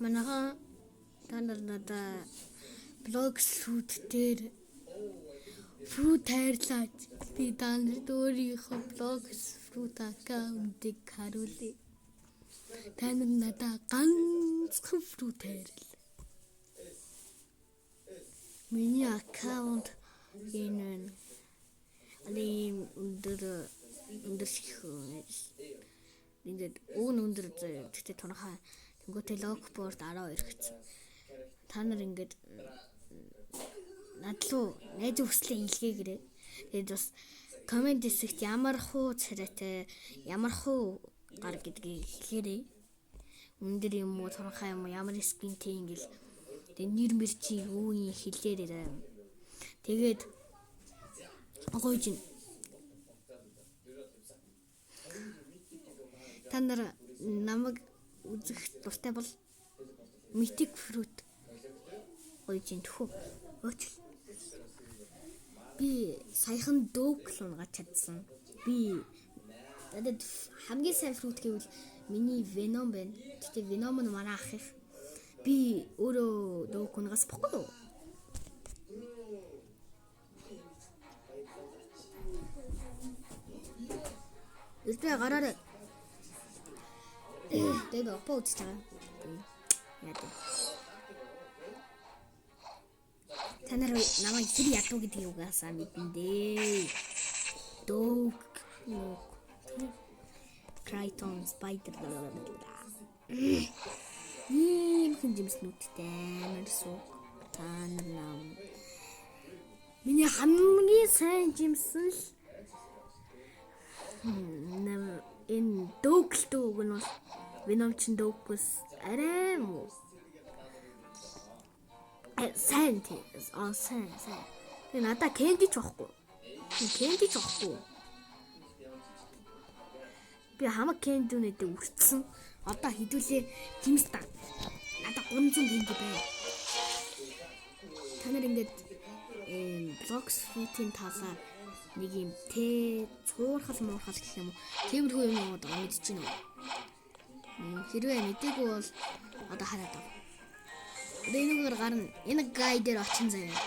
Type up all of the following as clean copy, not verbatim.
Манайхан танарнада блог шүүд дээр фрут хайрлаач. Би танарт өөрийнхөө блог фрут аккаунтыг харуулъя. Танар надад ганцхан фрут хайрлаа. Миний аккаунт энэ өндөр ингээд өндөр тэгтээ тонхоо тэнгуүтэй логборд 12 гэсэн. Та нар ингээд надлуу найз хүслээ илгээгээрэй. Тэгээд бас комент хэсэгт ямар хуу царайтай ямар хуу гар гэдгийг хэлээрэй. Өндөр юм уу тонхоо юм уу ямар скинтэй ингээл тэгээд нэр мэрчи юу юм хэлээрэй. Тэгээд гойж та нар намайг үзэх дуртай бол митик фрут гойж төхөө өөч. Би саяхан доук л унгаад чадсан. Би надад хамгийн сайн фрут гэвэл миний веном байна. Тэгтээ веном нь манай ах их. Би өөрөө доук унгаас бохгүй юу? Өстө гараарай. Тэгээд опоо үзэж байгаа. Яа. Та нар намайг тэр ядуу гэдгийг угаасаа мэдэн дээ. Dog, Kryton, Spider. Хүн жимснүүдтэй мэрсүү. Та нар нам. Миний хамгийн сайн жимсэн л энэ дөөглөлтөө үг нь бол веномчин дөөгөөс арай муу. Сайн тийм. Сайн. Тэгээ надаа кэндич واخгүй. Би хамаг кэндүүнэд үрцсэн. Одоо хідүүлээ жимстаа. Надаа 300 кэнди байна. Та нар ингээд блогс фрутын талаа нэг юм цуурхал гэх юм уу. Тиймэрхүү юм одоо мэдэж байна уу? Хэрвээ мэдээгүй бол одоо хараад байна. Одоо энэгээр гарна. Энэ гай дээр очин заяа.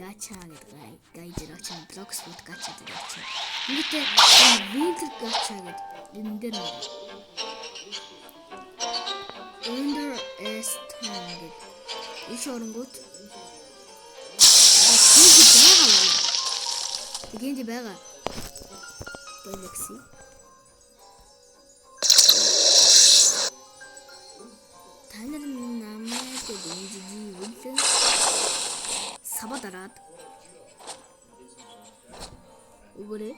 Гача гэдэг гай дээр очин блогс фрут гача дээр очин. Ингээд винтер гача гэдэг энэ дээр under S10 гэдэг иш оронгууд Гэнди байгаа. Galaxy. Танар намайг гэнди үлэн сабадараад өгөөрэй.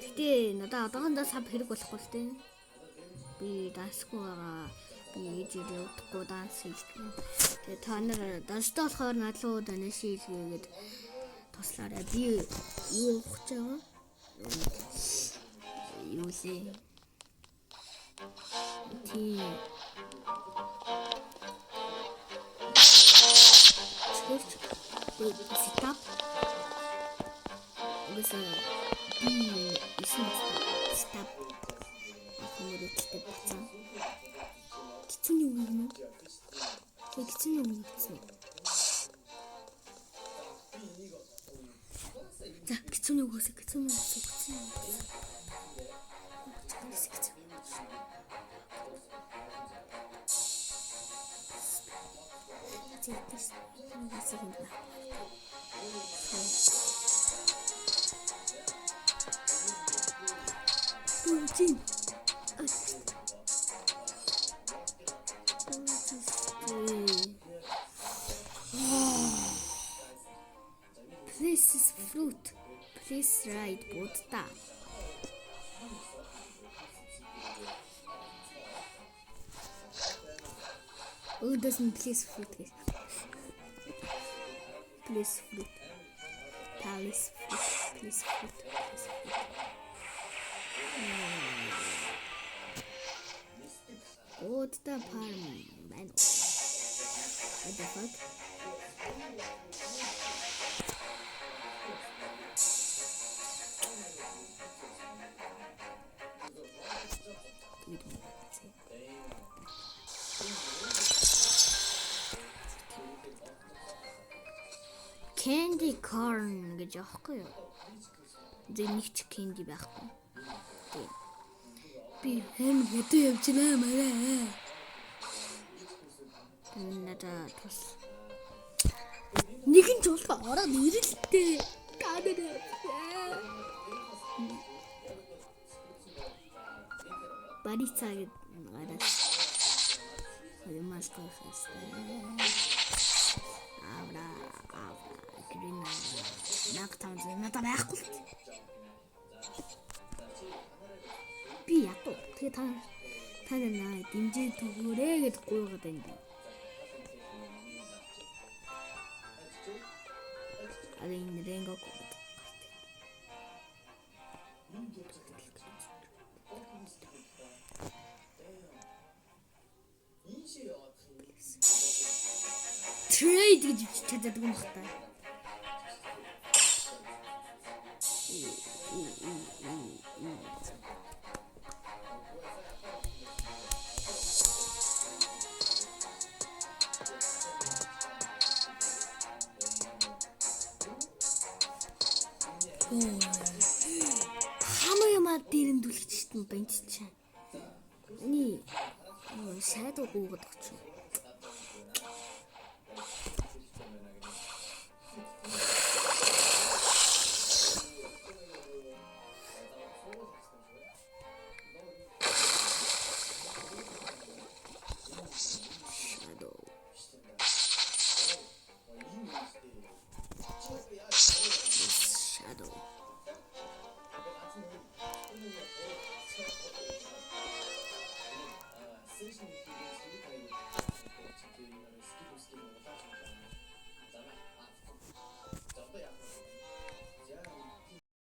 Гэтэ надад одоохондоо саб хэрэг болохгүй л дээ. Би дансгүй байгаа. Би ээжээ удахгүй данс хийдэг. Тэгээ та нар данстай болохоор надлуу данс хийлгээгээд туслаарай. Би юу ухаж байгаа? Юу лээ? Сетап. Угсаа би сетап. Ахмурэттэй бацаа. Кицүний үг юм уу? Кицүний үг гэсэн. За, кицүний үгээс. This is fruit. Please ride Buddha. Who doesn't please fruit? Please fruit. Palace fruit. Please fruit. Buddha farm. What the fuck? Candy corn гэж яахгүй юу? Нэг ч candy байхгүй. Би хэн бодоо явж байна мараа. Надад тус. Нэгэн ч болоо ороод ирэлтээ. Гадаа. Барица гэдэг гараад. Ямаас тохиостой. Авра. Гэрнэ. Нагтан надад байхгүй л. Би ятуу. Тэгээ та наа дэмжээ төгөөрэй гэж гуйгаад байна. Энэ Ренгок. Trade гэж читэдэг юм байна. Хамаа дээр нь дүлгэж чинь банд чинь. Ни сайд уугаад өгч.